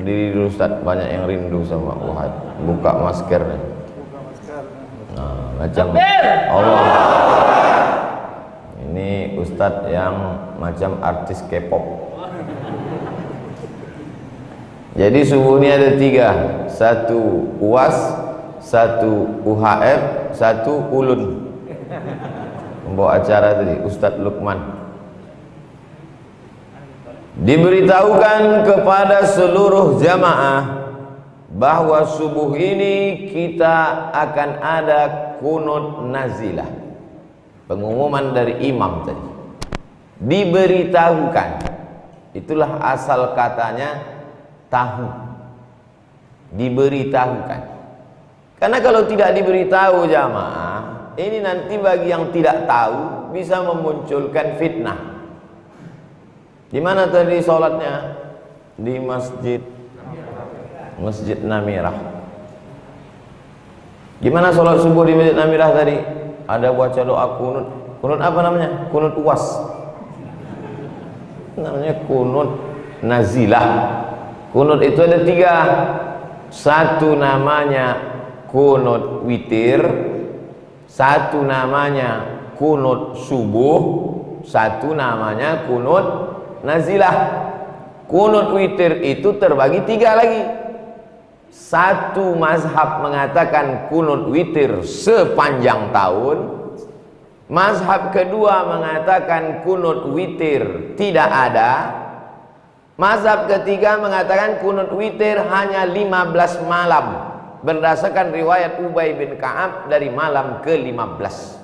Berdiri dulu Ustaz, banyak yang rindu sama Wahab. Buka masker. Nah, macam Allah. Ini Ustaz yang macam artis K-pop. Jadi subuh ini ada 3, 1 UAS, 1 UHF, 1 ulun. Membawa acara tadi Ustaz Lukman. Diberitahukan kepada seluruh jamaah bahwa subuh ini kita akan ada kunut nazilah. Pengumuman dari imam tadi. Diberitahukan. Itulah asal katanya tahu. Diberitahukan. Karena kalau tidak diberitahu jamaah, ini nanti bagi yang tidak tahu bisa memunculkan fitnah. Di mana tadi sholatnya? Di Masjid Namirah. Gimana sholat subuh di Masjid Namirah tadi? Ada baca doa kunut. Kunut apa namanya? Kunut UAS. Namanya kunut nazilah. Kunut itu ada 3. 1 namanya kunut witir, 1 namanya kunut subuh, 1 namanya kunut nazilah. Kunut witir itu terbagi 3 lagi. 1 mazhab mengatakan kunut witir sepanjang tahun. Mazhab kedua mengatakan kunut witir tidak ada. Mazhab ketiga mengatakan kunut witir hanya 15 malam, berdasarkan riwayat Ubay bin Ka'ab dari malam ke-15.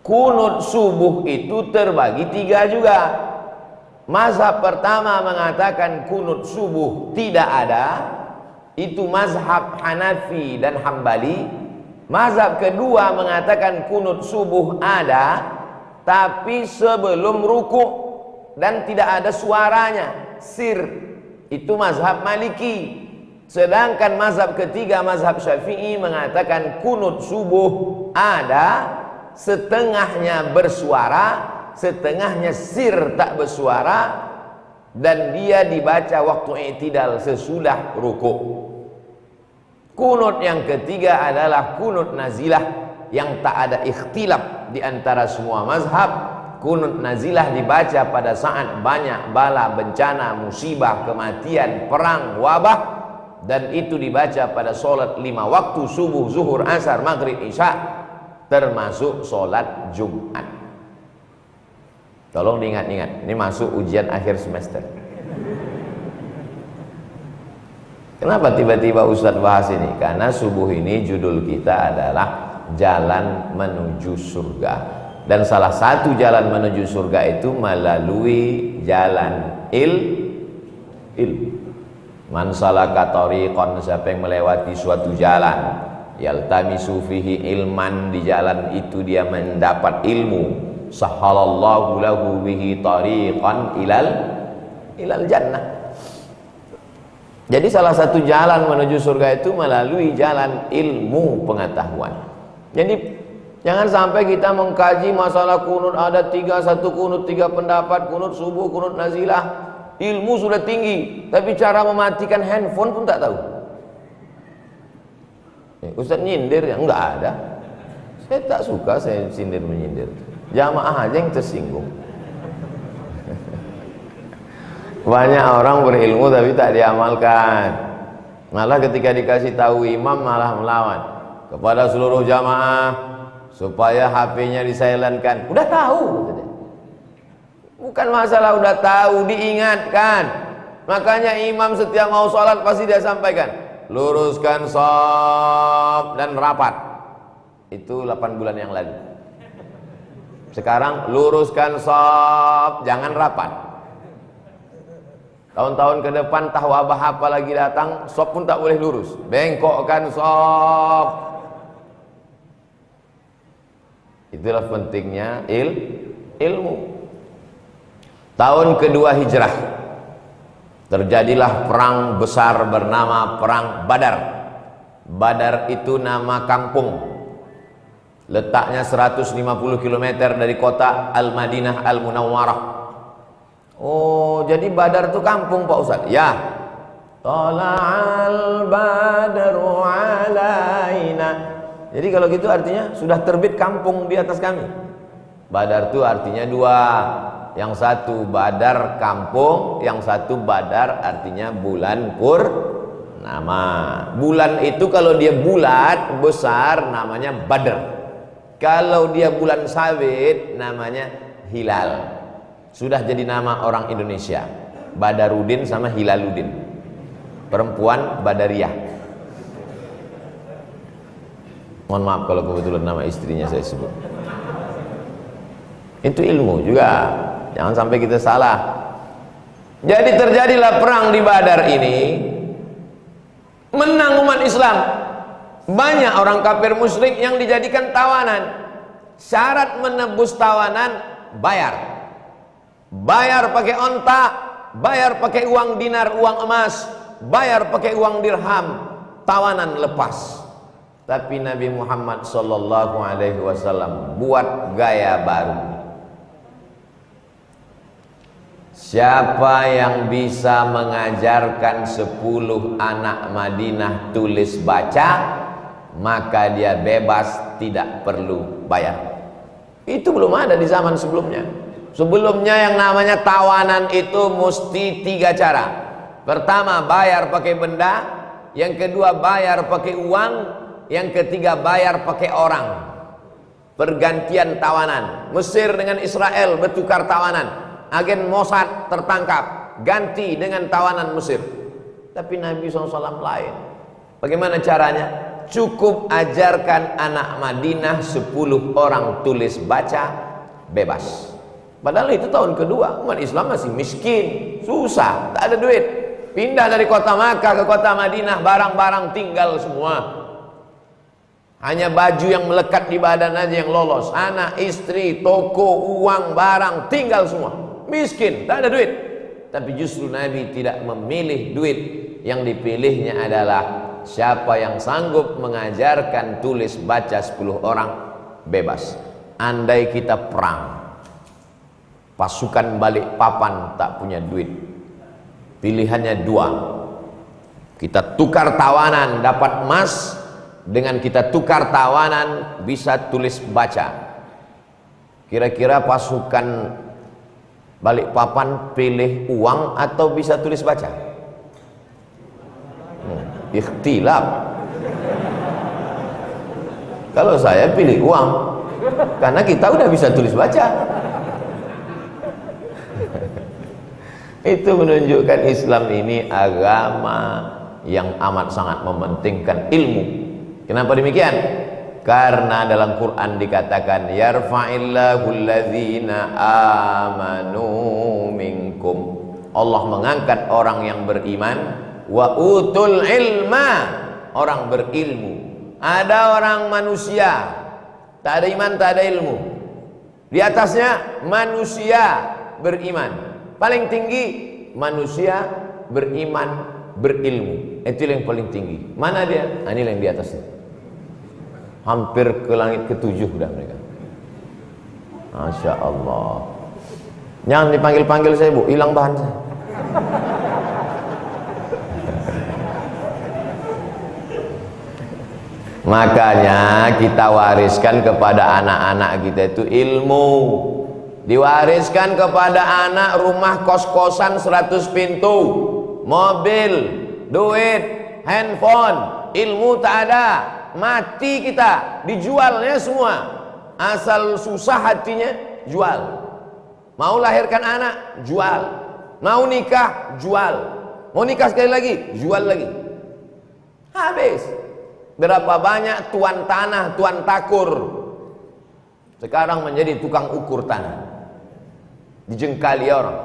Kunut subuh itu terbagi 3 juga. Mazhab pertama mengatakan kunut subuh tidak ada, itu mazhab Hanafi dan Hambali. Mazhab kedua mengatakan kunut subuh ada, tapi sebelum ruku dan tidak ada suaranya, sir. Itu mazhab Maliki. Sedangkan mazhab ketiga, mazhab Syafi'i, mengatakan kunut subuh ada, setengahnya bersuara, setengahnya sir tak bersuara, dan dia dibaca waktu i'tidal sesudah ruku. Kunut yang ketiga adalah kunut nazilah yang tak ada ikhtilaf di antara semua mazhab. Kunut nazilah dibaca pada saat banyak bala, bencana, musibah, kematian, perang, wabah, dan itu dibaca pada solat 5 waktu, subuh, zuhur, asar, maghrib, isya, termasuk solat Jumat. Tolong diingat-ingat, ini masuk ujian akhir semester. Kenapa tiba-tiba Ustadz bahas ini? Karena subuh ini judul kita adalah jalan menuju surga. Dan salah satu jalan menuju surga itu melalui jalan ilmu. Man salaka tariqan, siapa yang melewati suatu jalan, yaltamisu fihi ilman, di jalan itu dia mendapat ilmu, sahhalallahu lahu bihi tariqan ilal jannah. Jadi salah satu jalan menuju surga itu melalui jalan ilmu pengetahuan. Jadi jangan sampai kita mengkaji masalah kunut ada 3, 1 kunut, 3 pendapat, kunut subuh, kunut nazilah. Ilmu sudah tinggi, tapi cara mematikan handphone pun tak tahu. Ustaz nyindir ya? Enggak ada. Saya tak suka saya sindir menyindir. Jamaah aja yang tersinggung. Banyak orang berilmu tapi tak diamalkan. Malah ketika dikasih tahu imam malah melawan. Kepada seluruh jamaah supaya HP-nya disilentkan. Udah tahu. Bukan masalah udah tahu, diingatkan. Makanya imam setiap mau sholat pasti dia sampaikan, luruskan shaf dan rapat. Itu 8 bulan yang lalu. Sekarang luruskan shaf, jangan rapat. Tahun-tahun ke depan tahu apa lagi datang, shaf pun tak boleh lurus. Bengkokkan shaf. Itulah pentingnya ilmu. Tahun kedua hijrah terjadilah perang besar bernama Perang Badar. Badar itu nama kampung. Letaknya 150 km dari kota Al-Madinah Al-Munawwarah. Oh, jadi Badar itu kampung Pak Ustaz? Ya. tala'al badru alaina. Jadi kalau gitu artinya sudah terbit kampung di atas kami. Badar itu artinya dua. Yang satu badar kampung, yang satu badar artinya bulan purnama. Bulan itu kalau dia bulat besar namanya badar. Kalau dia bulan sabit namanya hilal. Sudah jadi nama orang Indonesia. Badarudin sama Hilaludin. Perempuan Badariyah. Mohon maaf kalau kebetulan nama istrinya saya sebut. Itu ilmu juga. Jangan sampai kita salah. Jadi terjadilah perang di Badar ini. Menang umat Islam. Banyak orang kafir musyrik yang dijadikan tawanan. Syarat menebus tawanan bayar. Bayar pakai onta, bayar pakai uang dinar, uang emas, bayar pakai uang dirham. Tawanan lepas. Tapi Nabi Muhammad SAW buat gaya baru. Siapa yang bisa mengajarkan 10 anak Madinah tulis baca, maka dia bebas, tidak perlu bayar. Itu belum ada di zaman sebelumnya. Sebelumnya yang namanya tawanan itu mesti 3 cara. Pertama bayar pakai benda, yang kedua bayar pakai uang, yang ketiga bayar pakai orang. Pergantian tawanan. Mesir dengan Israel bertukar tawanan. Agen Mossad tertangkap, ganti dengan tawanan Mesir. Tapi Nabi SAW lain. Bagaimana caranya? Cukup ajarkan anak Madinah 10 orang tulis baca, bebas. Padahal itu tahun kedua, umat Islam masih miskin, susah, tak ada duit. Pindah dari kota Makkah ke kota Madinah, barang-barang tinggal semua. Hanya baju yang melekat di badan aja yang lolos. Anak, istri, toko, uang, barang tinggal semua. Miskin, tak ada duit. Tapi justru Nabi tidak memilih duit. Yang dipilihnya adalah siapa yang sanggup mengajarkan tulis baca 10 orang, bebas. Andai kita perang, pasukan balik papan tak punya duit, pilihannya 2. Kita tukar tawanan dapat emas, dengan kita tukar tawanan bisa tulis baca. Kira-kira pasukan balik papan pilih uang atau bisa tulis baca? Ikhtilaf. Kalau saya pilih uang, karena kita udah bisa tulis baca. Itu menunjukkan Islam ini agama yang amat sangat mementingkan ilmu. Kenapa demikian? Karena dalam Quran dikatakan yarfa'illahu alladzina amanu minkum. Allah mengangkat orang yang beriman, wa utul ilma, orang berilmu. Ada orang manusia, tak ada iman, tak ada ilmu. Di atasnya manusia beriman. Paling tinggi manusia beriman, berilmu. Itu yang paling tinggi. Mana dia? Nah, ini yang di atasnya. Hampir ke langit ke-7 dah mereka. Masya Allah. Jangan dipanggil-panggil saya, Bu, hilang bahan saya. Makanya kita wariskan kepada anak-anak kita itu ilmu. Diwariskan kepada anak rumah kos-kosan 100 pintu, mobil, duit, handphone, ilmu tak ada. Mati kita, dijualnya semua. Asal susah hatinya, jual. Mau lahirkan anak, jual. Mau nikah, jual. Mau nikah sekali lagi, jual lagi. Habis. Berapa banyak tuan tanah, tuan takur sekarang menjadi tukang ukur tanah, dijengkali orang.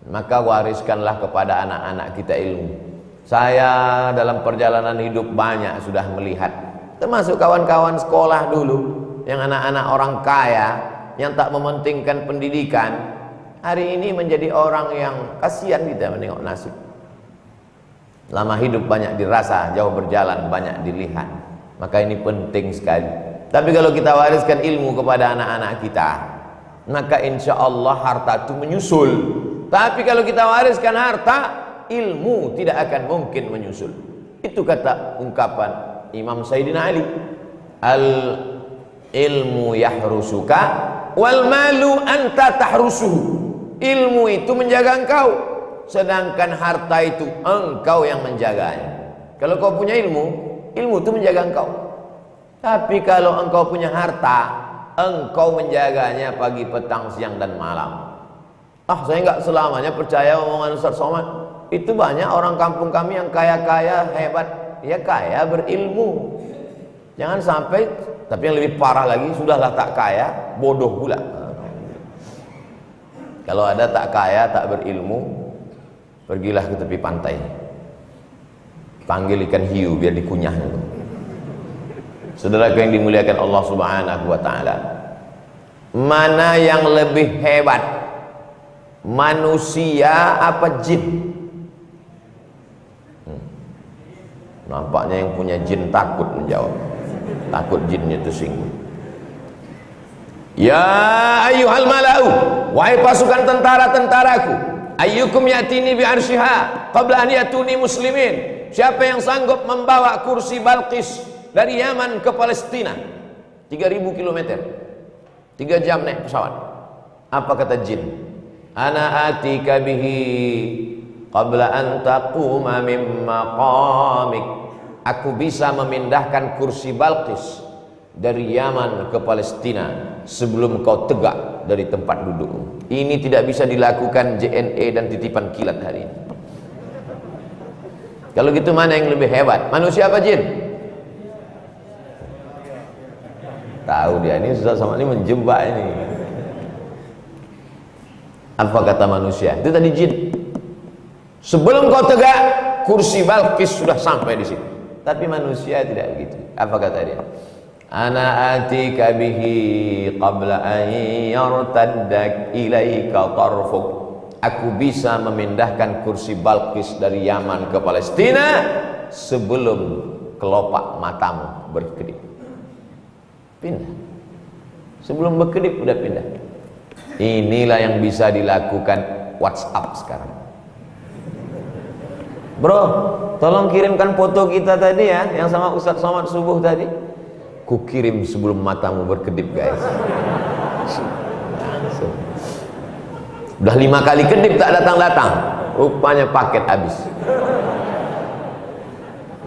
Maka wariskanlah kepada anak-anak kita ilmu. Saya dalam perjalanan hidup banyak sudah melihat, termasuk kawan-kawan sekolah dulu, yang anak-anak orang kaya, yang tak mementingkan pendidikan, hari ini menjadi orang yang kasihan kita menengok nasib. Lama hidup banyak dirasa, jauh berjalan banyak dilihat. Maka ini penting sekali. Tapi kalau kita wariskan ilmu kepada anak-anak kita, maka insya Allah harta itu menyusul. Tapi kalau kita wariskan harta, ilmu tidak akan mungkin menyusul. Itu kata ungkapan Imam Sayyidina Ali, al ilmu yahrusuka wal malu anta tahrusuhu. Ilmu itu menjaga engkau, sedangkan harta itu engkau yang menjaganya. Kalau kau punya ilmu, ilmu itu menjaga engkau. Tapi kalau engkau punya harta, engkau menjaganya pagi, petang, siang dan malam. Saya nggak selamanya percaya omongan Ustaz Somad. Itu banyak orang kampung kami yang kaya-kaya, hebat, ya kaya berilmu. Jangan sampai, tapi yang lebih parah lagi, sudahlah tak kaya, bodoh pula. Kalau ada tak kaya, tak berilmu, pergilah ke tepi pantai, panggil ikan hiu biar dikunyahnya. Saudara yang dimuliakan Allah Subhanahu wa taala, mana yang lebih hebat, manusia apa jin? Nampaknya yang punya jin takut menjawab, takut jinnya tersinggung. Ya ayyuhal mala'u, wahai pasukan tentara-tentaraku, ayyukum yatini bi arsyiha qabla an yatuni muslimin. Siapa yang sanggup membawa kursi Balqis dari Yaman ke Palestina 3000 km, 3 jam naik pesawat? Apa kata jin? Ana atika bihi qabla an taquma min maqamik. Aku bisa memindahkan kursi Balqis dari Yaman ke Palestina sebelum kau tegak dari tempat duduk. Ini tidak bisa dilakukan JNE dan titipan kilat hari ini. Kalau gitu mana yang lebih hebat, manusia apa jin? Tahu dia ini, Ustaz Somad ini menjebak ini. Apa kata manusia? Itu tadi jin. Sebelum kau tegak, kursi Balqis sudah sampai di situ. Tapi manusia tidak begitu. Apa kata dia? Ana atika bihi qabla an yartaddak ilaika tarfuk. Aku bisa memindahkan kursi Balqis dari Yaman ke Palestina sebelum kelopak matamu berkedip. Pindah. Sebelum berkedip udah pindah. Inilah yang bisa dilakukan WhatsApp sekarang. Bro, tolong kirimkan foto kita tadi ya, yang sama Ustaz Somad subuh tadi. Ku kirim sebelum matamu berkedip, guys. Udah 5 kali kedip tak datang-datang, rupanya paket habis.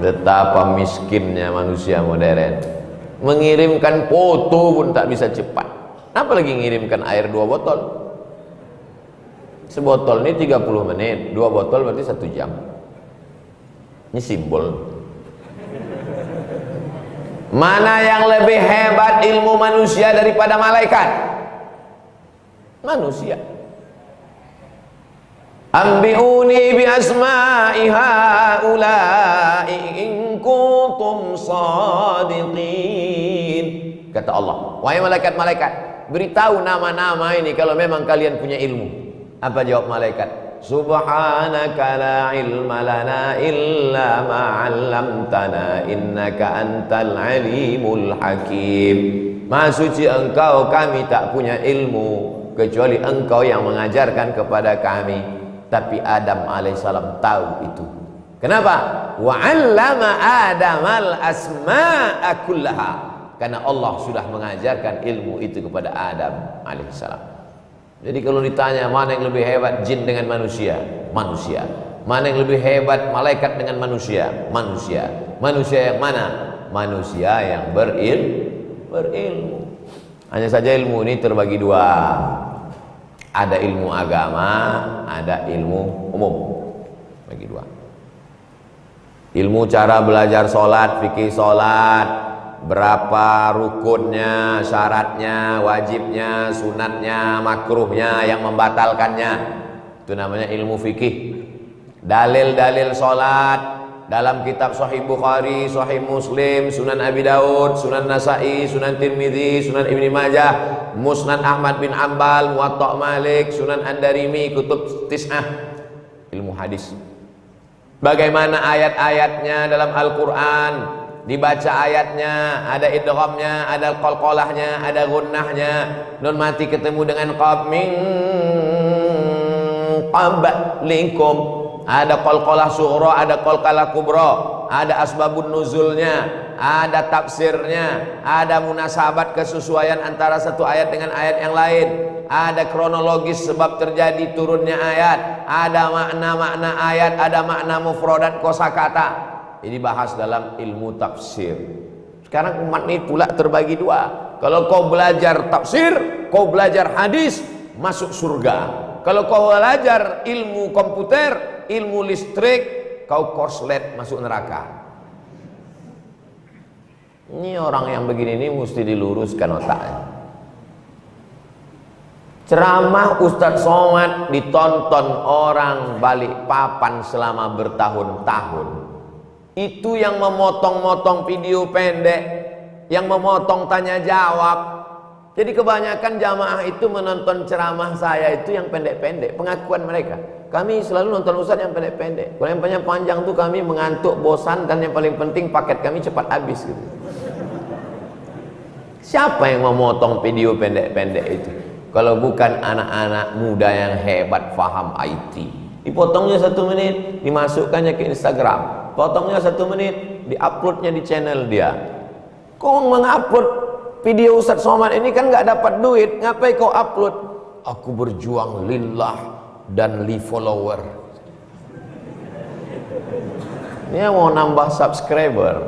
Betapa miskinnya manusia modern, mengirimkan foto pun tak bisa cepat, apalagi ngirimkan air 2 botol. Sebotol ini 30 menit, 2 botol berarti 1 jam. Ini simbol. Mana yang lebih hebat ilmu manusia daripada malaikat? Manusia. Ambi'uni bi asma'i haula'i in kuntum shadiqin. Kata Allah, wahai malaikat-malaikat, beritahu nama-nama ini kalau memang kalian punya ilmu. Apa jawab malaikat? Subhanaka la ilma lana illa ma 'allamtana innaka antal alimul hakim. Maha suci engkau, kami tak punya ilmu kecuali engkau yang mengajarkan kepada kami. Tapi Adam alaihissalam tahu itu. Kenapa? Wa 'allama Adamal asma'a kullaha. Karena Allah sudah mengajarkan ilmu itu kepada Adam alaihissalam. Jadi kalau ditanya mana yang lebih hebat jin dengan manusia? Manusia. Mana yang lebih hebat malaikat dengan manusia? Manusia. Manusia yang mana? Manusia yang berilmu. Hanya saja ilmu ini terbagi 2. Ada ilmu agama, ada ilmu umum. Bagi 2. Ilmu cara belajar sholat, fikih sholat, berapa rukunnya, syaratnya, wajibnya, sunatnya, makruhnya, yang membatalkannya, itu namanya ilmu fikih. Dalil-dalil sholat dalam kitab Sahih Bukhari, Sahih Muslim, Sunan Abi Daud, Sunan Nasai, Sunan Tirmidzi, Sunan Ibni Majah, Musnad Ahmad bin Ambal, Muwatta Malik, Sunan An-Darimi, Kutub Tis'ah. Ilmu hadis, bagaimana ayat-ayatnya dalam Al-Quran, dibaca ayatnya, ada idghamnya, ada qalqalahnya, ada gunnahnya, nun mati ketemu dengan qab min qablikum ada qalqalah sughra, ada qalqalah kubra, ada asbabun nuzulnya, ada tafsirnya, ada munasabat kesesuaian antara satu ayat dengan ayat yang lain, ada kronologis sebab terjadi turunnya ayat, ada makna-makna ayat, ada makna mufradat kosakata. Ini bahas dalam ilmu tafsir. Sekarang umat ini pula terbagi dua. Kalau kau belajar tafsir, kau belajar hadis, masuk surga. Kalau kau belajar ilmu komputer, ilmu listrik, kau korslet masuk neraka. Ini orang yang begini ini mesti diluruskan otaknya. Ceramah Ustadz Somad ditonton orang Balikpapan selama bertahun-tahun. Itu yang memotong-motong video pendek, yang memotong tanya jawab. Jadi kebanyakan jamaah itu menonton ceramah saya itu yang pendek-pendek, pengakuan mereka. Kami selalu nonton Ustadz yang pendek-pendek. Kalau yang panjang-panjang tuh kami mengantuk, bosan, dan yang paling penting paket kami cepat habis gitu. Siapa yang memotong video pendek-pendek itu? Kalau bukan anak-anak muda yang hebat paham IT. Dipotongnya 1 menit, dimasukkannya ke Instagram. Potongnya 1 menit, diuploadnya di channel dia. Kau mengupload video Ustadz Somad ini kan nggak dapat duit, ngapain kau upload? Aku berjuang lillah dan li follower. Dia mau nambah subscriber,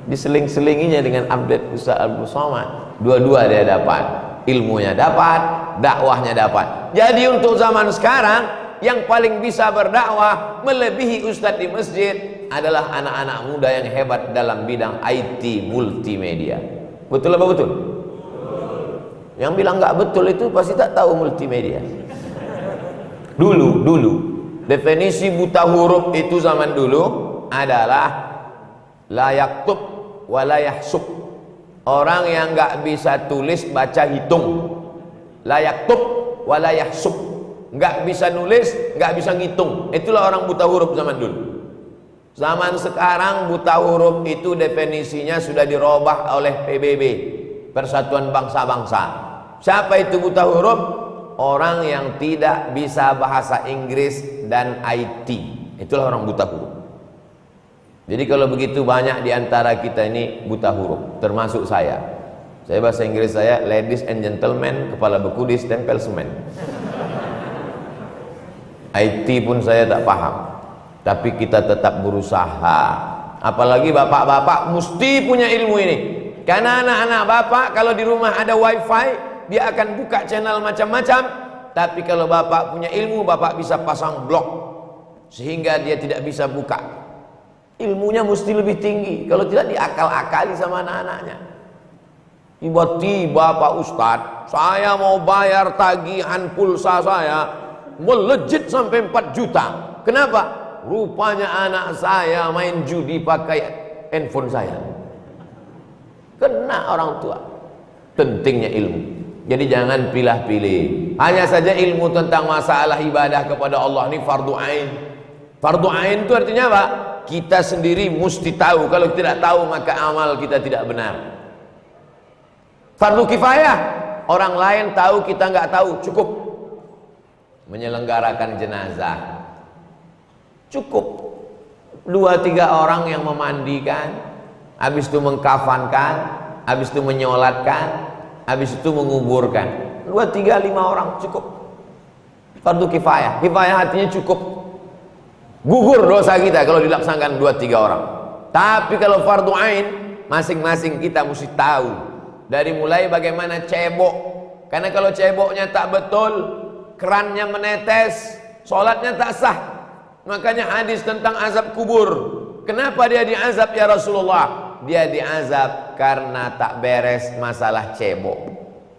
diseling-selinginya dengan update Ustadz Abdul Somad. Dua-dua dia dapat, ilmunya dapat, dakwahnya dapat. Jadi untuk zaman sekarang yang paling bisa berdakwah melebihi ustadz di masjid adalah anak-anak muda yang hebat dalam bidang IT multimedia. Betul apa betul? Yang bilang nggak betul itu pasti tak tahu multimedia. Dulu definisi buta huruf itu zaman dulu adalah la yaktub wa la yahsub. Orang yang nggak bisa tulis baca hitung. La yaktub wa la yahsub. Nggak bisa nulis, nggak bisa ngitung. Itulah orang buta huruf zaman dulu. Zaman sekarang buta huruf itu definisinya sudah dirubah oleh PBB, Persatuan Bangsa-Bangsa. Siapa itu buta huruf? Orang yang tidak bisa bahasa Inggris dan IT. Itulah orang buta huruf. Jadi kalau begitu banyak di antara kita ini buta huruf, termasuk saya. Saya bahasa Inggris saya ladies and gentlemen, kepala beku ditempel semen. IT pun saya tak paham, tapi kita tetap berusaha. Apalagi bapak-bapak mesti punya ilmu ini, karena anak-anak bapak kalau di rumah ada wifi dia akan buka channel macam-macam. Tapi kalau bapak punya ilmu, bapak bisa pasang blok sehingga dia tidak bisa buka. Ilmunya mesti lebih tinggi, kalau tidak diakal-akali sama anak-anaknya. Tiba-tiba Pak Ustadz, saya mau bayar tagihan pulsa saya melejit sampai 4 juta. Kenapa? Rupanya anak saya main judi pakai handphone saya. Kena orang tua. Pentingnya ilmu. Jadi jangan pilih-pilih. Hanya saja ilmu tentang masalah ibadah kepada Allah ini fardu ain. Fardu ain itu artinya apa? Kita sendiri mesti tahu. Kalau tidak tahu maka amal kita tidak benar. Fardu kifayah, orang lain tahu kita nggak tahu, cukup. Menyelenggarakan jenazah cukup 2-3 orang yang memandikan, habis itu mengkafankan, habis itu menyolatkan, habis itu menguburkan. 2-3-5 orang cukup. Fardu kifayah. Kifayah artinya cukup. Gugur dosa kita kalau dilaksanakan 2-3 orang. Tapi kalau fardu ain, masing-masing kita mesti tahu. Dari mulai bagaimana cebok. Karena kalau ceboknya tak betul, kerannya menetes, sholatnya tak sah. Makanya hadis tentang azab kubur. Kenapa dia diazab ya Rasulullah? Dia diazab karena tak beres masalah cebok.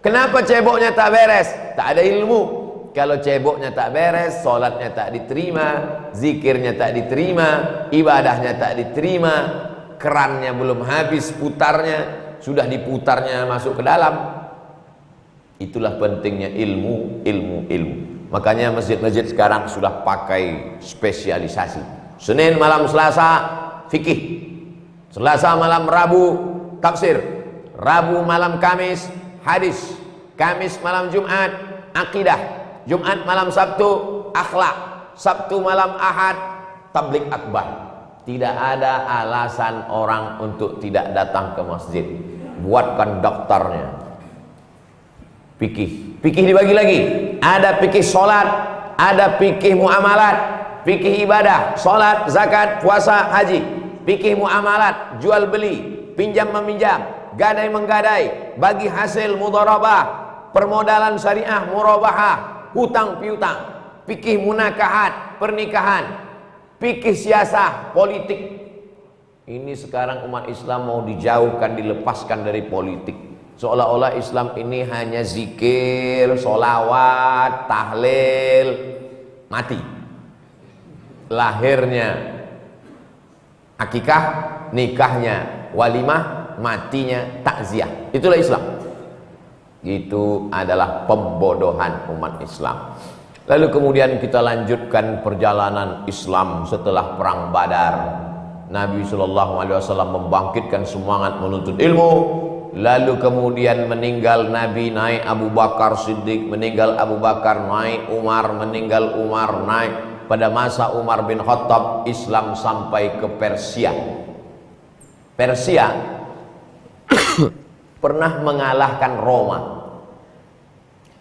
Kenapa ceboknya tak beres? Tak ada ilmu. Kalau ceboknya tak beres, sholatnya tak diterima, zikirnya tak diterima, ibadahnya tak diterima, kerannya belum habis putarnya, sudah diputarnya masuk ke dalam. Itulah pentingnya ilmu. Makanya masjid-masjid sekarang sudah pakai spesialisasi. Senin malam Selasa fikih, Selasa malam Rabu tafsir, Rabu malam Kamis hadis, Kamis malam Jumat akidah, Jumat malam Sabtu akhlak, Sabtu malam Ahad, tablik akbar. Tidak ada alasan orang untuk tidak datang ke masjid. Buatkan daftarnya. Fikih dibagi lagi. Ada fikih sholat, ada fikih muamalat, fikih ibadah, sholat, zakat, puasa, haji. Fikih muamalat, jual beli, pinjam meminjam, gadai menggadai, bagi hasil mudharabah, permodalan syariah, murabahah, hutang piutang. Fikih munakahat, pernikahan, fikih siasah, politik. Ini sekarang umat Islam mau dijauhkan, dilepaskan dari politik. Seolah-olah Islam ini hanya zikir, sholawat, tahlil, mati. Lahirnya akikah, nikahnya walimah, matinya takziah. Itulah Islam. Itu adalah pembodohan umat Islam. Lalu kemudian kita lanjutkan perjalanan Islam setelah perang Badar. Nabi SAW membangkitkan semangat menuntut ilmu. Lalu kemudian meninggal Nabi, naik Abu Bakar Siddiq, meninggal Abu Bakar, naik Umar, meninggal Umar, naik. Pada masa Umar bin Khattab, Islam sampai ke Persia. Persia pernah mengalahkan Roma.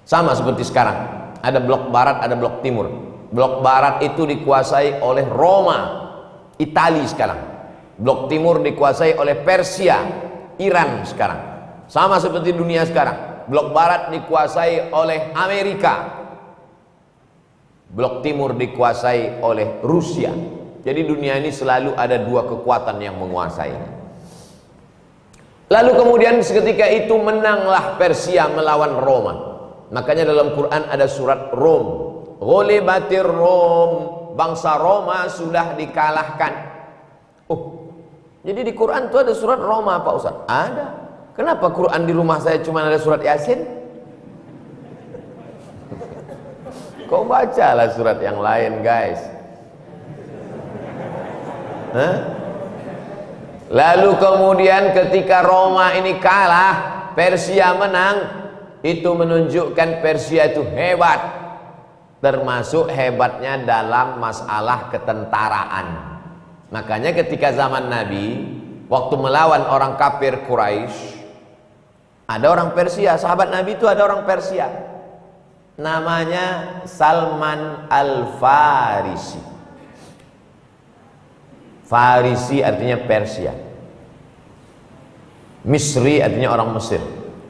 Sama seperti sekarang. Ada blok barat, ada blok timur. Blok barat itu dikuasai oleh Roma, Italia sekarang. Blok timur dikuasai oleh Persia, Iran sekarang. Sama seperti dunia sekarang. Blok barat dikuasai oleh Amerika. Blok timur dikuasai oleh Rusia. Jadi dunia ini selalu ada dua kekuatan yang menguasai. Lalu kemudian seketika itu menanglah Persia melawan Roma. Makanya dalam Quran ada surat Rom. Ghulibatir Rom, bangsa Roma sudah dikalahkan. Oh, jadi di Quran itu ada surat Roma Pak Ustaz? Ada. Kenapa Quran di rumah saya cuma ada surat Yasin? Kau bacalah surat yang lain guys. Hah? Lalu kemudian ketika Roma ini kalah, Persia menang. Itu menunjukkan Persia itu hebat, termasuk hebatnya dalam masalah ketentaraan. Makanya ketika zaman Nabi, waktu melawan orang kafir Quraisy, ada orang Persia, sahabat Nabi itu ada orang Persia, namanya Salman Al-Farisi. Farisi artinya Persia, Misri artinya orang Mesir,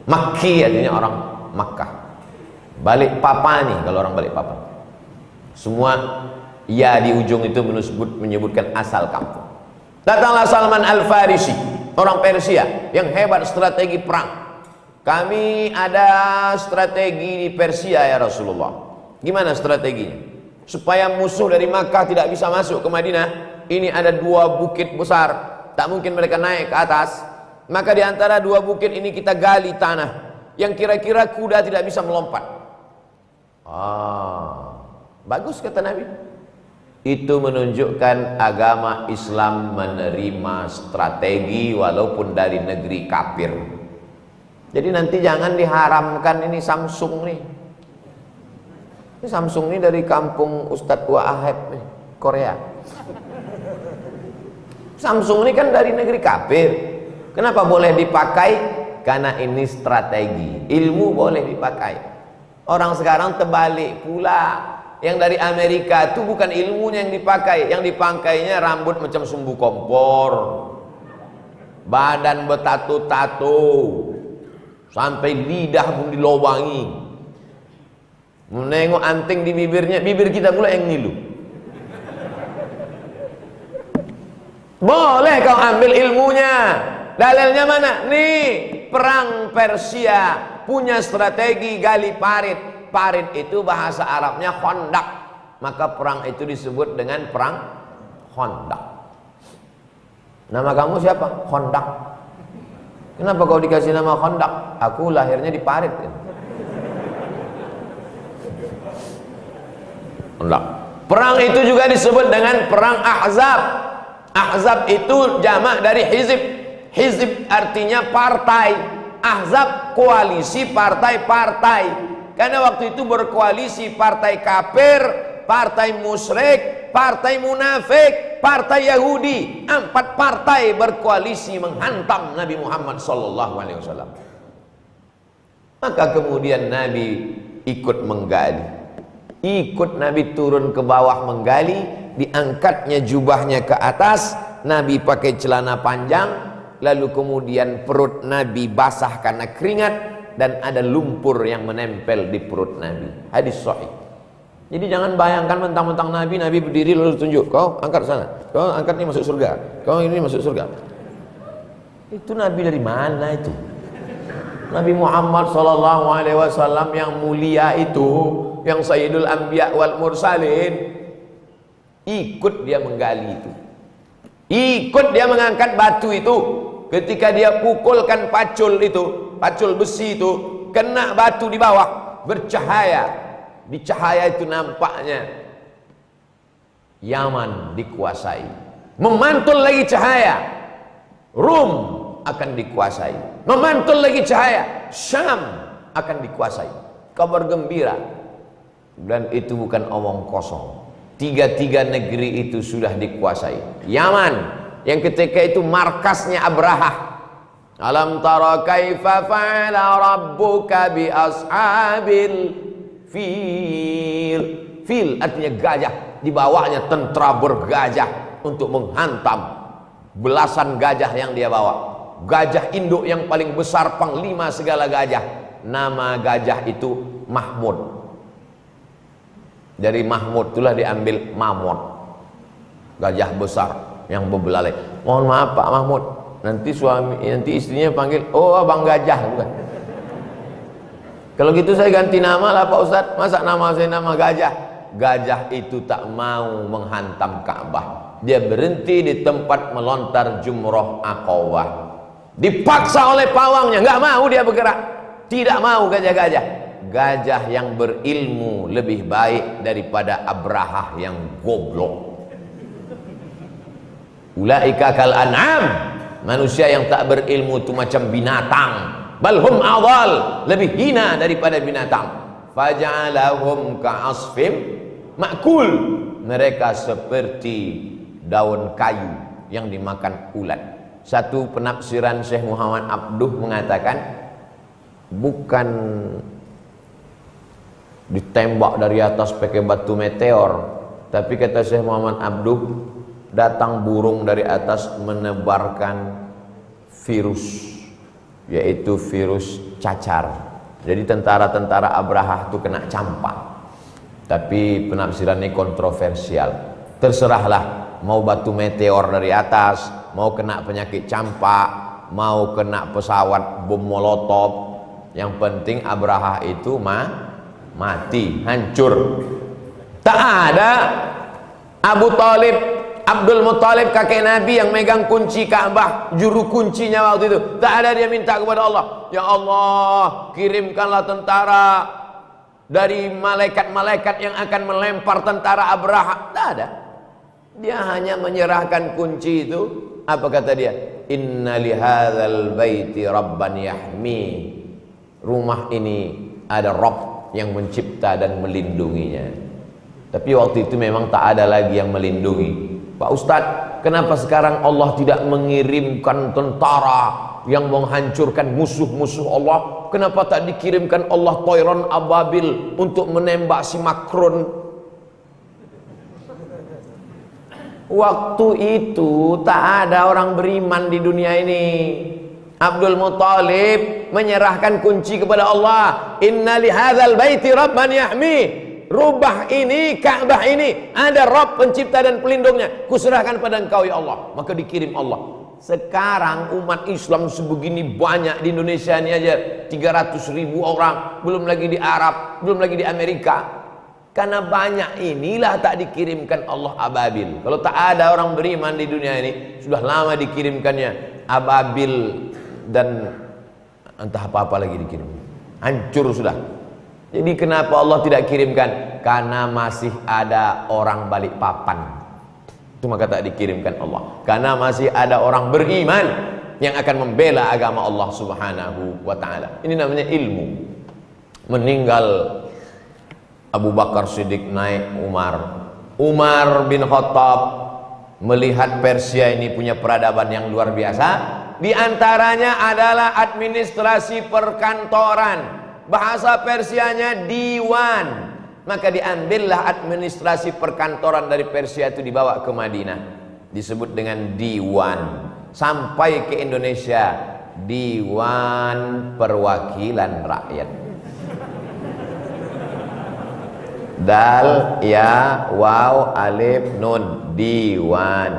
Makki artinya orang Makkah. Balik Papani kalau orang balik Papan. Semua ya di ujung itu menyebutkan asal kampung. Datanglah Salman Al-Farisi, orang Persia yang hebat strategi perang. Kami ada strategi di Persia ya Rasulullah. Gimana strateginya? Supaya musuh dari Makkah tidak bisa masuk ke Madinah. Ini ada dua bukit besar, tak mungkin mereka naik ke atas. Maka di antara dua bukit ini kita gali tanah yang kira-kira kuda tidak bisa melompat. Bagus kata Nabi. Itu menunjukkan agama Islam menerima strategi walaupun dari negeri kafir. Jadi nanti jangan diharamkan ini Samsung nih. Ini Samsung ini dari kampung Ustadz Wahab nih, Korea. Samsung ini kan dari negeri kafir. Kenapa boleh dipakai? Karena ini strategi. Ilmu boleh dipakai. Orang sekarang terbalik pula. Yang dari Amerika itu bukan ilmunya yang dipakai. Yang dipakainya rambut macam sumbu kompor, badan bertato-tato, sampai lidah pun dilobangi. Menengok anting di bibirnya, bibir kita pula yang ngilu. Boleh kau ambil ilmunya. Dalilnya mana? Nih, perang Persia punya strategi gali parit. Parit itu bahasa Arabnya Khandaq. Maka perang itu disebut dengan perang Khandaq. Nama kamu siapa? Khandaq. Kenapa kau dikasih nama Khandaq? Aku lahirnya di parit. Khandaq. Perang itu juga disebut dengan perang Ahzab. Ahzab itu jamak dari hizib. Hizib artinya partai. Ahzab koalisi partai-partai. Karena waktu itu berkoalisi partai kafir, partai musyrik, partai munafik, partai Yahudi. 4 partai berkoalisi menghantam Nabi Muhammad SAW. Maka kemudian Nabi ikut menggali, ikut Nabi turun ke bawah menggali, diangkatnya jubahnya ke atas, Nabi pakai celana panjang, lalu kemudian perut Nabi basah karena keringat dan ada lumpur yang menempel di perut Nabi. Hadis sahih. Jadi jangan bayangkan mentang-mentang Nabi berdiri lalu tunjuk, kau angkat sana, kau angkat ini masuk surga, kau ini masuk surga. Itu Nabi dari mana itu? Nabi Muhammad SAW yang mulia itu, yang Sayyidul Anbiya wal Mursalin, ikut dia menggali itu, ikut dia mengangkat batu itu. Ketika dia pukulkan pacul itu, pacul besi itu, kena batu di bawah, bercahaya. Di cahaya itu nampaknya Yaman dikuasai. Memantul lagi cahaya, Rum akan dikuasai. Memantul lagi cahaya, Syam akan dikuasai. Kabar gembira. Dan itu bukan omong kosong. 3 negeri itu sudah dikuasai. Yaman yang ketika itu markasnya Abrahah. Alam tara kaifa fa'ala rabbuka bi ashabil fil. Fil artinya gajah, di bawahnya tentara bergajah untuk menghantam belasan gajah yang dia bawa. Gajah induk yang paling besar, panglima segala gajah. Nama gajah itu Mahmud. Dari Mahmud itulah diambil mamut, gajah besar yang berbelalai. Mohon maaf Pak Mahmud, nanti istrinya panggil, oh abang gajah bukan. Kalau gitu saya ganti nama lah Pak Ustadz. Masa nama saya nama gajah? Gajah itu tak mau menghantam Ka'bah. Dia berhenti di tempat melontar jumroh Aqabah. Dipaksa oleh pawangnya, nggak mau dia bergerak. Tidak mau gajah-gajah. Gajah yang berilmu lebih baik daripada Abrahah yang goblok. Ulaika kal an'am. Manusia yang tak berilmu itu macam binatang. Balhum adhal, lebih hina daripada binatang. Faja'alahum ka'asfim ma'kul. Mereka seperti daun kayu yang dimakan ulat. Satu penafsiran Syekh Muhammad Abduh mengatakan, bukan ditembak dari atas pakai batu meteor, tapi kata Syekh Muhammad Abduh, datang burung dari atas menebarkan virus, yaitu virus cacar. Jadi tentara-tentara Abrahah itu kena campak. Tapi penafsiran ini kontroversial. Terserahlah, mau batu meteor dari atas, mau kena penyakit campak, mau kena pesawat bom molotov, yang penting Abrahah itu mati, hancur. Tak ada Abu Talib, Abdul Muttalib kakek Nabi yang megang kunci Ka'bah, juru kuncinya waktu itu. Tak ada dia minta kepada Allah, ya Allah kirimkanlah tentara dari malaikat-malaikat yang akan melempar tentara Abraha. Tak ada. Dia hanya menyerahkan kunci itu. Apa kata dia? Inna lihadzal baiti rabban yahmi. Rumah ini ada Rabb yang mencipta dan melindunginya. Tapi waktu itu memang tak ada lagi yang melindungi. Pak Ustadz, kenapa sekarang Allah tidak mengirimkan tentara yang menghancurkan musuh-musuh Allah? Kenapa tak dikirimkan Allah Toiron Ababil untuk menembak si Macron? Waktu itu tak ada orang beriman di dunia ini. Abdul Muttalib menyerahkan kunci kepada Allah. Inna lihadzal baiti rabban yahmi. Rubah ini, Ka'bah ini ada Rabb pencipta dan pelindungnya. Kuserahkan pada engkau ya Allah. Maka dikirim Allah. Sekarang umat Islam sebegini banyak di Indonesia ini aja 300.000 orang. Belum lagi di Arab, belum lagi di Amerika. Karena banyak inilah tak dikirimkan Allah ababil. Kalau tak ada orang beriman di dunia ini, sudah lama dikirimkannya ababil dan entah apa-apa lagi dikirim. Hancur sudah. Jadi kenapa Allah tidak kirimkan? Karena masih ada orang Balikpapan. Itu maka tak dikirimkan Allah. Karena masih ada orang beriman yang akan membela agama Allah Subhanahu wa ta'ala. Ini namanya ilmu. Meninggal Abu Bakar Siddiq naik Umar bin Khattab melihat Persia ini punya peradaban yang luar biasa. Di antaranya adalah administrasi perkantoran. Bahasa Persianya diwan. Maka diambillah administrasi perkantoran dari Persia itu dibawa ke Madinah. Disebut dengan diwan. Sampai ke Indonesia, Dewan Perwakilan Rakyat. Dal, ya, waw, alif, nun, diwan.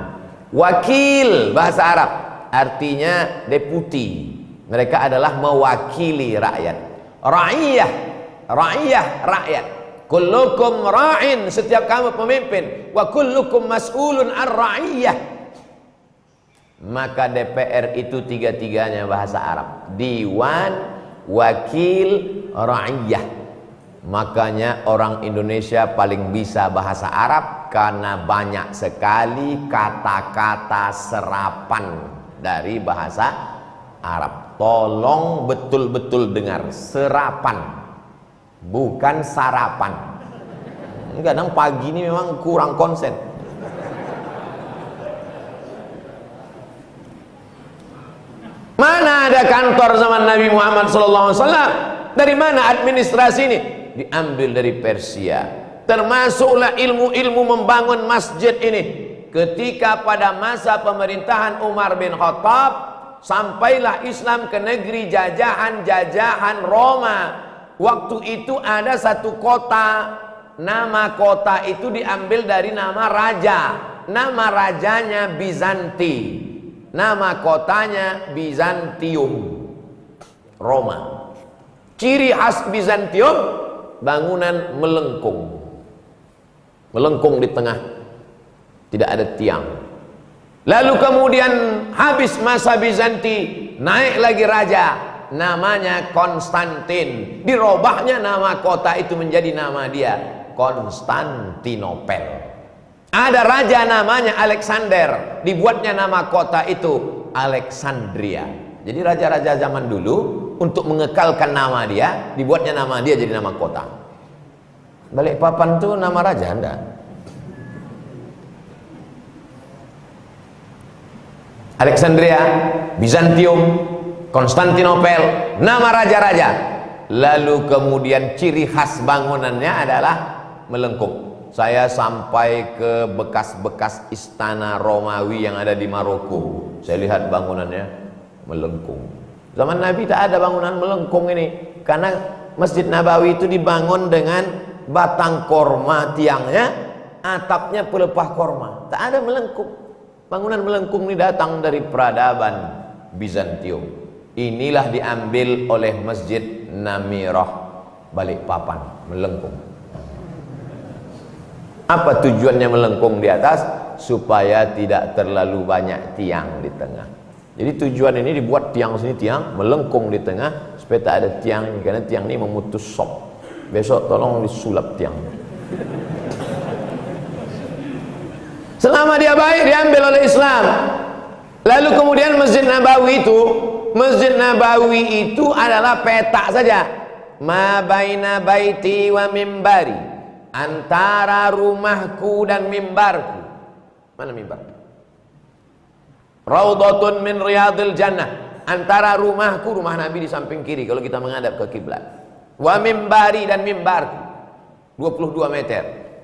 Wakil bahasa Arab artinya deputi. Mereka adalah mewakili rakyat. Ra'iyah, ra'iyah, rakyat. Kullukum ra'in, setiap kamu pemimpin. Wa kullukum mas'ulun ar-ra'iyah. Maka DPR itu tiga-tiganya bahasa Arab. Diwan, wakil, ra'iyah. Makanya orang Indonesia paling bisa bahasa Arab karena banyak sekali kata-kata serapan dari bahasa Arab. Tolong betul-betul dengar, serapan, bukan sarapan. Kadang pagi ini memang kurang konsen. Mana ada kantor zaman Nabi Muhammad SAW? Dari mana administrasi ini? Diambil dari Persia. Termasuklah ilmu-ilmu membangun masjid ini. Ketika pada masa pemerintahan Umar bin Khattab, sampailah Islam ke negeri jajahan Roma. Waktu itu ada satu kota, nama kota itu diambil dari nama raja. Nama rajanya Bizanti, nama kotanya Bizantium, Roma. Ciri khas Bizantium, bangunan melengkung. Melengkung di tengah, tidak ada tiang. Lalu kemudian habis masa Bizanti, naik lagi raja, namanya Konstantin. Dirobahnya nama kota itu menjadi nama dia, Konstantinopel. Ada raja namanya Alexander, dibuatnya nama kota itu Alexandria. Jadi raja-raja zaman dulu untuk mengekalkan nama dia, dibuatnya nama dia jadi nama kota. Balikpapan itu nama raja anda. Alexandria, Bizantium, Konstantinopel, nama raja-raja. Lalu kemudian ciri khas bangunannya adalah melengkung. Saya sampai ke bekas-bekas istana Romawi yang ada di Maroko. Saya lihat bangunannya melengkung. Zaman Nabi tak ada bangunan melengkung ini, karena Masjid Nabawi itu dibangun dengan batang korma tiangnya, atapnya pelepah korma. Tak ada melengkung. Bangunan melengkung ini datang dari peradaban Bizantium. Inilah diambil oleh Masjid Namirah Balikpapan, melengkung. Apa tujuannya melengkung di atas? Supaya tidak terlalu banyak tiang di tengah. Jadi tujuan ini dibuat tiang sini, tiang melengkung di tengah supaya tak ada tiang ini, karena tiang ini memutus sop. Besok tolong disulap tiang. Selama dia baik diambil oleh Islam. Lalu kemudian Masjid Nabawi itu adalah petak saja. Ma baina baiti wa mimbari, antara rumahku dan mimbarku. Mana mimbar? Raudhatun min riyadil jannah. Antara rumahku, rumah Nabi di samping kiri kalau kita menghadap ke kiblat. Wa mimbari, dan mimbarku 22 meter.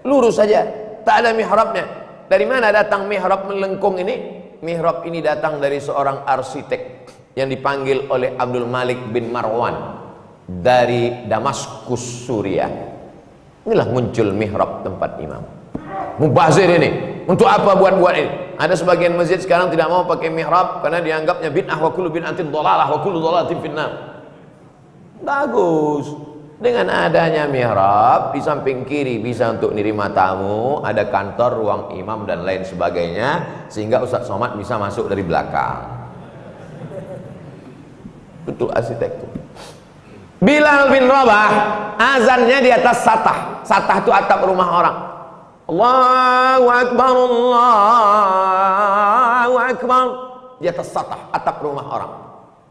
Lurus saja, tak ada mihrabnya. Dari mana datang mihrab melengkung ini? Mihrab ini datang dari seorang arsitek yang dipanggil oleh Abdul Malik bin Marwan dari Damaskus, Suriah. Inilah muncul mihrab tempat imam. Mubazir ini, untuk apa buat-buat ini? Ada sebagian masjid sekarang tidak mau pakai mihrab karena dianggapnya bid'ah, wa kullu bid'atin dhalalah wa kullu dhalalatin finnar. Bagus. Dengan adanya mihrab di samping kiri bisa untuk nerima tamu, ada kantor, ruang imam dan lain sebagainya, sehingga Ustaz Somad bisa masuk dari belakang. Betul arsitektur. Bilal bin Rabah azannya di atas satah. Satah itu atap rumah orang. Allahu Akbar, Allahu Akbar. Di atas satah, atap rumah orang.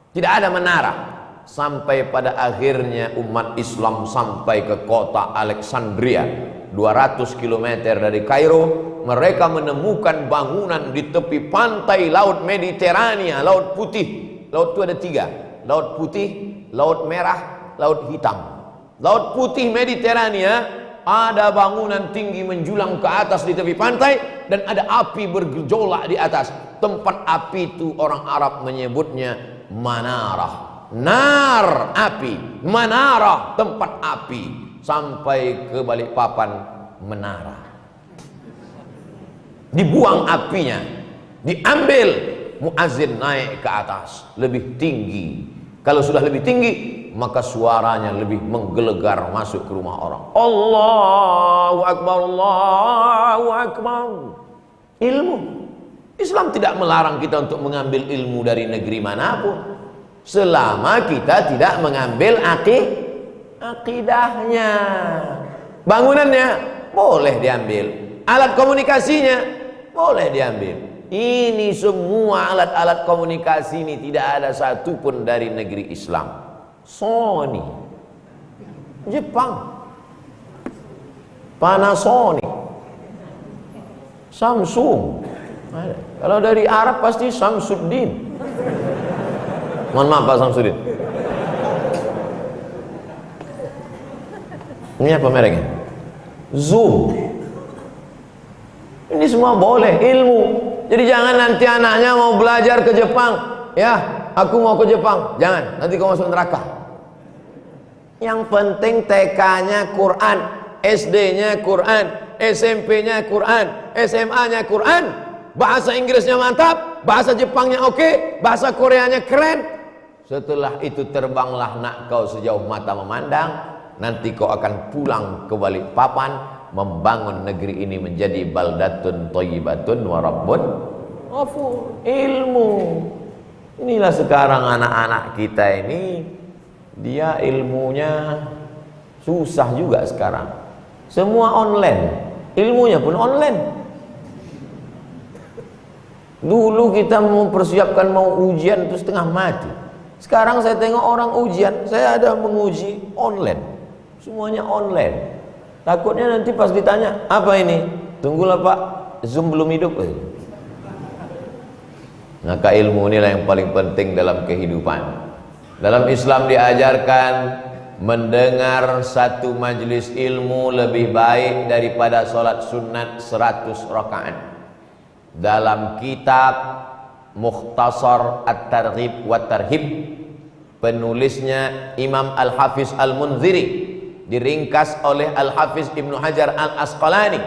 Tidak ada menara. sampai pada akhirnya umat Islam sampai ke kota Alexandria 200 km dari Kairo. Mereka menemukan bangunan di tepi pantai Laut Mediterania, Laut Putih. Laut itu ada 3, Laut Putih, Laut Merah, Laut Hitam. Laut Putih Mediterania, ada bangunan tinggi menjulang ke atas di tepi pantai, dan ada api bergejolak di atas. Tempat api itu orang Arab menyebutnya manarah. Nar, api, manarah, tempat api. Sampai ke Balikpapan, menara. Dibuang apinya, diambil, muazin naik ke atas, lebih tinggi. Kalau sudah lebih tinggi, maka suaranya lebih menggelegar masuk ke rumah orang. Allahu Akbar, Allahu Akbar. Ilmu. Islam tidak melarang kita untuk mengambil ilmu dari negeri manapun, selama kita tidak mengambil akidahnya. Bangunannya boleh diambil, alat komunikasinya boleh diambil. Ini semua alat-alat komunikasi ini tidak ada satupun dari negeri Islam. Sony, Jepang, Panasonic, Samsung. Kalau dari Arab pasti Samsuddin. Mohon maaf Pak Samsuddin. Ini apa mereknya? Zoom. Ini semua boleh, ilmu. Jadi jangan nanti anaknya mau belajar ke Jepang, ya, aku mau ke Jepang. Jangan, nanti kau masuk neraka. Yang penting TK-nya Quran, SD-nya Quran, SMP-nya Quran, SMA-nya Quran, bahasa Inggrisnya mantap, bahasa Jepangnya oke, bahasa Koreanya keren. Setelah itu terbanglah nak kau sejauh mata memandang. Nanti kau akan pulang ke Balikpapan, membangun negeri ini menjadi baldatun thayyibatun wa rabbun ghafur. Ilmu. Inilah sekarang anak-anak kita ini, dia ilmunya susah juga sekarang. Semua online, ilmunya pun online. Dulu kita mempersiapkan mau ujian itu setengah mati. Sekarang saya tengok orang ujian, saya ada menguji online, semuanya online. Takutnya nanti pas ditanya, apa ini? Tunggulah Pak, Zoom belum hidup. Maka ilmu inilah yang paling penting dalam kehidupan. Dalam Islam diajarkan mendengar satu majelis ilmu lebih baik daripada sholat sunat 100 rakaat. Dalam kitab Mukhtasar At-Targhib wa Tarhib, penulisnya Imam Al-Hafiz Al-Munziri, diringkas oleh Al-Hafiz Ibnu Hajar Al-Asqalani,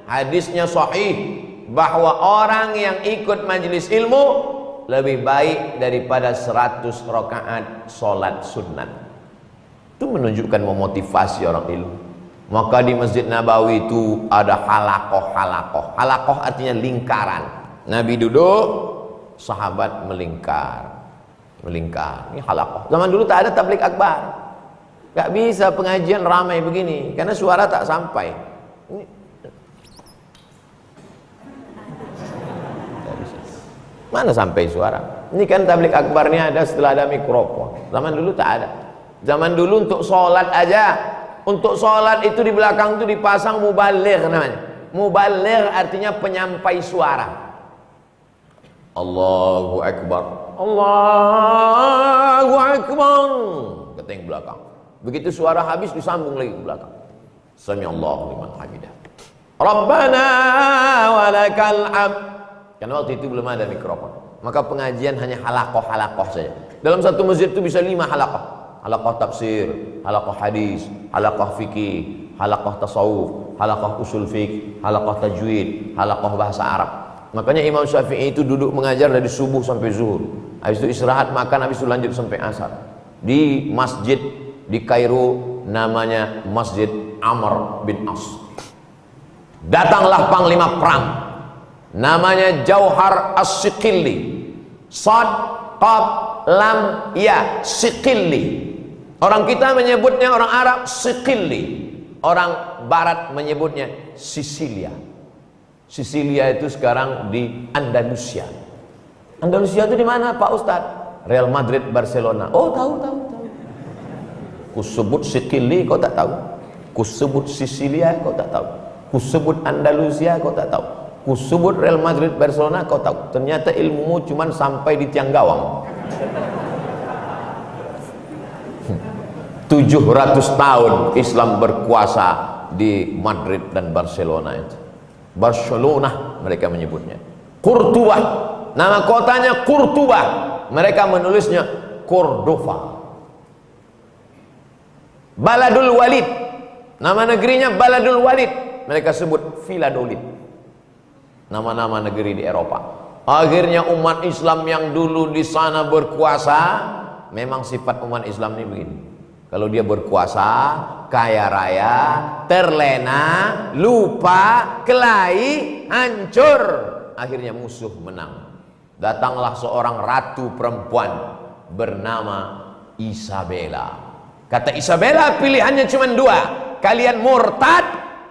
hadisnya sahih bahwa orang yang ikut majelis ilmu lebih baik daripada 100 rakaat sholat sunat. Itu menunjukkan memotivasi orang ilmu. Maka di Masjid Nabawi itu ada halakoh. Halakoh artinya lingkaran. Nabi duduk, sahabat melingkar. Ini halakoh. Zaman dulu tak ada tabligh akbar. Gak bisa pengajian ramai begini karena suara tak sampai. Mana sampai suara? Ini kan tabligh akbar ini ada setelah ada mikrofon. Zaman dulu tak ada. Zaman dulu untuk sholat aja, untuk sholat itu di belakang itu dipasang mubaligh namanya. Mubaligh artinya penyampai suara. Allahu Akbar, Allahu Akbar, kata yang belakang. Begitu suara habis disambung lagi ke belakang. Sami'allahu liman hamidah. Rabbana walakal hamd. Karena waktu itu belum ada mikrofon. Maka pengajian hanya halakoh saja. Dalam satu masjid itu bisa 5 halakoh. Halakoh tafsir, halakoh hadis, halakoh fikih, halakoh tasawuf, halakoh usul fiqh, halakoh tajwid, halakoh bahasa Arab. Makanya Imam Syafi'i itu duduk mengajar dari subuh sampai zuhur. Habis itu istirahat makan, habis itu lanjut sampai asar. Di masjid di Kairo namanya Masjid Amr bin As. Datanglah panglima perang namanya Jauhar As-Siqilli. Sad, Qaf, Lam, Ya, Siqilli. Orang kita menyebutnya, orang Arab Siqilli. Orang Barat menyebutnya Sisilia. Sisilia itu sekarang di Andalusia. Andalusia itu di mana Pak Ustadz? Real Madrid, Barcelona. Oh tahu. Kusebut Sikili kau tak tahu. Kusebut Sisilia kau tak tahu. Kusebut Andalusia kau tak tahu. Kusebut Real Madrid Barcelona kau tahu. Ternyata ilmumu cuman sampai di tiang gawang. 700 tahun Islam berkuasa di Madrid dan Barcelona itu. Barcelona mereka menyebutnya. Kurtuba, nama kotanya Kurtuba, mereka menulisnya Cordova. Baladul Walid, nama negerinya Baladul Walid, mereka sebut Valladolid. Nama-nama negeri di Eropa. Akhirnya umat Islam yang dulu di sana berkuasa, memang sifat umat Islam ini begini. Kalau dia berkuasa, kaya raya, terlena, lupa, kelahi, hancur, akhirnya musuh menang. Datanglah seorang ratu perempuan bernama Isabella. Kata Isabella, pilihannya cuma dua. Kalian murtad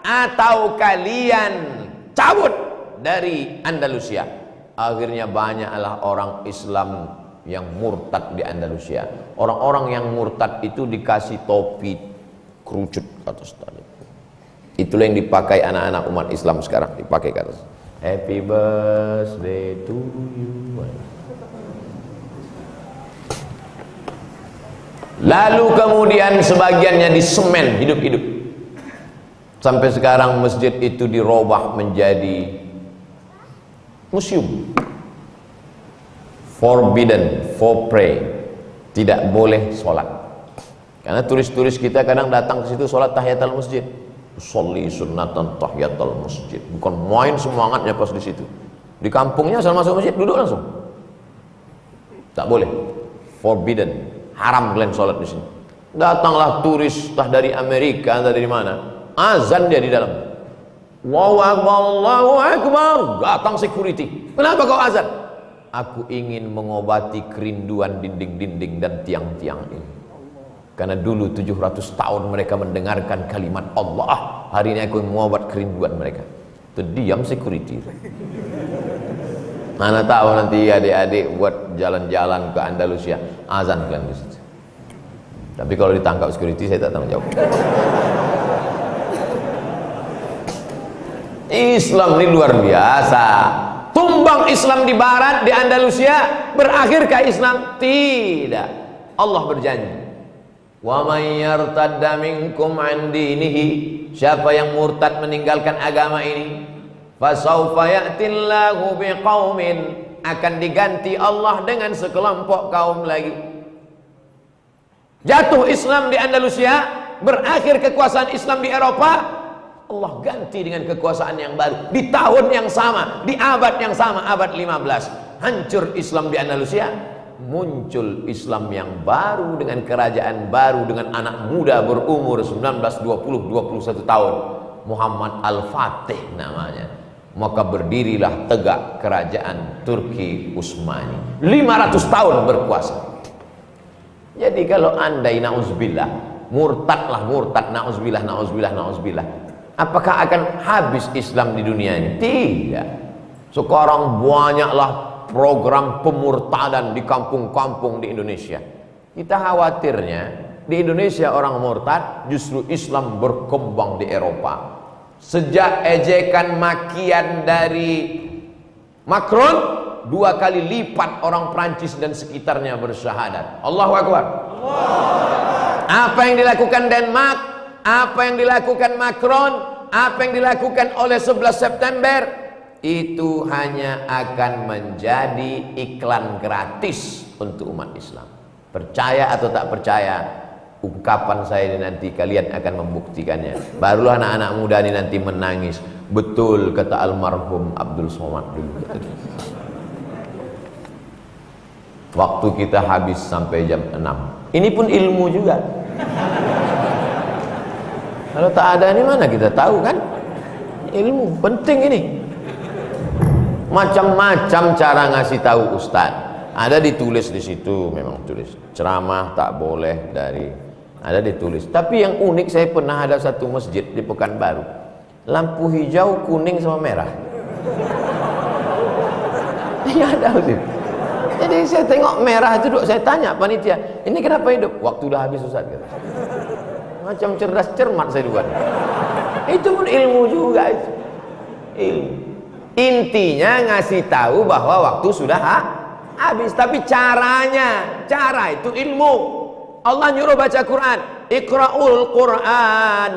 atau kalian cabut dari Andalusia. Akhirnya banyaklah orang Islam yang murtad di Andalusia. Orang-orang yang murtad itu dikasih topi kerucut ke atas tadi. Itulah yang dipakai anak-anak umat Islam sekarang, dipakai ke atas. Happy birthday to you. Lalu kemudian sebagiannya disemen hidup-hidup. Sampai sekarang masjid itu dirubah menjadi museum. Forbidden for pray, tidak boleh sholat. Karena turis-turis kita kadang datang ke situ sholat tahiyatul masjid. Sholli sunnatan tahiyatul masjid. Bukan main semangatnya pas di situ. Di kampungnya asal masuk masjid duduk langsung. Tak boleh. Forbidden, haram kalian sholat di sini. Datanglah turis entah dari Amerika, entah dari mana. Azan dia di dalam. Allahu Akbar, Allahu Akbar. Datang security. Kenapa kau azan? Aku ingin mengobati kerinduan dinding-dinding dan tiang-tiang ini. Karena dulu 700 tahun mereka mendengarkan kalimat Allah. Hari ini aku mengobat kerinduan mereka. Itu diam security. Mana tahu nanti adik-adik buat jalan-jalan ke Andalusia, azan kalian di situ. Tapi kalau ditangkap security saya tak tanggung jawab. Islam ini luar biasa. Tumbang Islam di barat, di Andalusia, berakhirkah Islam? Tidak. Allah berjanji, wa may yartadda minkum an dinihi, siapa yang murtad meninggalkan agama ini, fasawfa ya'tillahu biqaumin, akan diganti Allah dengan sekelompok kaum lagi. Jatuh Islam di Andalusia, berakhir kekuasaan Islam di Eropa, Allah ganti dengan kekuasaan yang baru di tahun yang sama, di abad yang sama, abad 15. Hancur Islam di Andalusia, muncul Islam yang baru dengan kerajaan baru, dengan anak muda berumur 19, 20, 21 tahun, Muhammad Al-Fatih namanya. Maka berdirilah tegak kerajaan Turki Utsmani. 500 tahun berkuasa. Jadi kalau andai na'udzubillah, murtadlah murtad, na'udzubillah, na'udzubillah, na'udzubillah, apakah akan habis Islam di dunia ini? Tidak. Sekarang banyaklah program pemurtadan di kampung-kampung di Indonesia. Kita khawatirnya di Indonesia orang murtad, justru Islam berkembang di Eropa. Sejak ejekan makian dari Macron, 2 kali lipat orang Prancis dan sekitarnya bersyahadat. Allahu Akbar. Apa yang dilakukan Denmark, apa yang dilakukan Macron, apa yang dilakukan oleh 11 September, itu hanya akan menjadi iklan gratis untuk umat Islam. Percaya atau tak percaya, ungkapan saya ini nanti kalian akan membuktikannya. Barulah anak-anak muda ini nanti menangis. Betul kata almarhum Abdul Somad dulu. Waktu kita habis sampai jam 6. Ini pun ilmu juga. Kalau tak ada ini mana kita tahu kan? Ilmu penting ini. Macam-macam cara ngasih tahu ustaz. Ada ditulis di situ, memang tulis. Ceramah tak boleh dari, ada ditulis. Tapi yang unik, saya pernah ada satu masjid di Pekanbaru. Lampu hijau, kuning sama merah. Iya ada Ustaz. Jadi saya tengok merah itu, saya tanya panitia, ini kenapa hidup? Waktu udah habis Ustaz. Macam cerdas cermat saya duga. Itu pun ilmu juga itu. Ilmu. Intinya ngasih tahu bahwa waktu sudah habis, tapi caranya, cara itu ilmu. Allah nyuruh baca Quran, Iqra'ul Quran,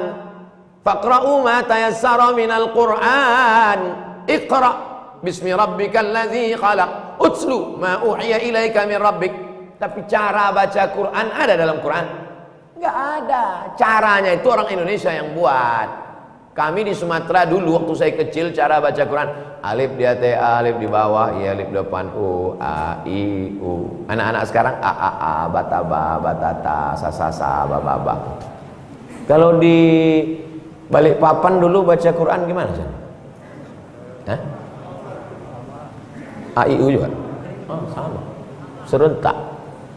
faqra'u ma tayassara minal Quran. Iqra' bismi rabbikal ladzi khalaq, utslu ma uhiya ilaika min rabbik. Tapi cara baca Quran ada dalam Quran? Enggak ada. Caranya itu orang Indonesia yang buat. Kami di Sumatera dulu waktu saya kecil cara baca Quran, alif di atas A, alif di bawah, I, alif depan U, A, I, U. Anak-anak sekarang A, A, A, bata, ba, batata, sa, sa, sa, ba, ba, ba. Kalau di Balikpapan dulu baca Quran gimana sih? Hah? A, I, U juga? Oh, sama. Serentak.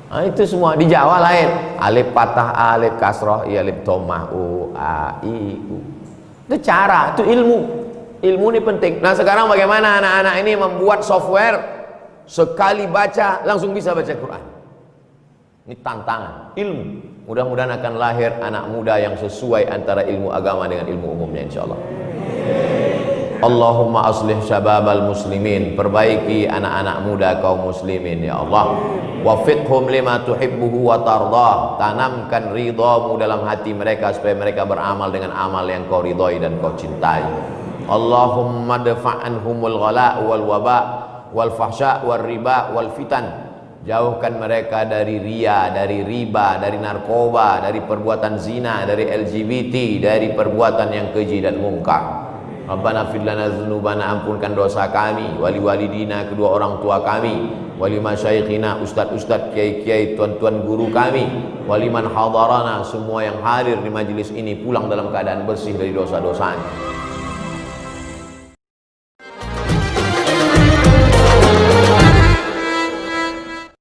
Nah, itu semua di Jawa lain. Alif patah A, alif kasroh, I, alif domah, U, A, I, U. Itu cara, itu ilmu. Ilmu ini penting. Nah sekarang bagaimana anak-anak ini membuat software sekali baca langsung bisa baca Quran. Ini tantangan, ilmu. Mudah-mudahan akan lahir anak muda yang sesuai antara ilmu agama dengan ilmu umumnya insyaallah. Allahumma aslih syababal muslimin, perbaiki anak-anak muda kaum muslimin ya Allah. Wafiqhum lima tuhibbuhu wa tardah, tanamkan ridhamu dalam hati mereka supaya mereka beramal dengan amal yang kau ridhai dan kau cintai. Allahumma dafa'anhumul ghala wal waba wal fahsya wal riba wal fitan, jauhkan mereka dari ria, dari riba, dari narkoba, dari perbuatan zina, dari LGBT, dari perbuatan yang keji dan mungkar. Rabbana fir lana dzunubana, ampunkan dosa kami, wali walidina, kedua orang tua kami, wali masyaikhina, ustad-ustad, kiai-kiai, tuan-tuan guru kami, wali man hadarana, semua yang hadir di majlis ini pulang dalam keadaan bersih dari dosa-dosanya.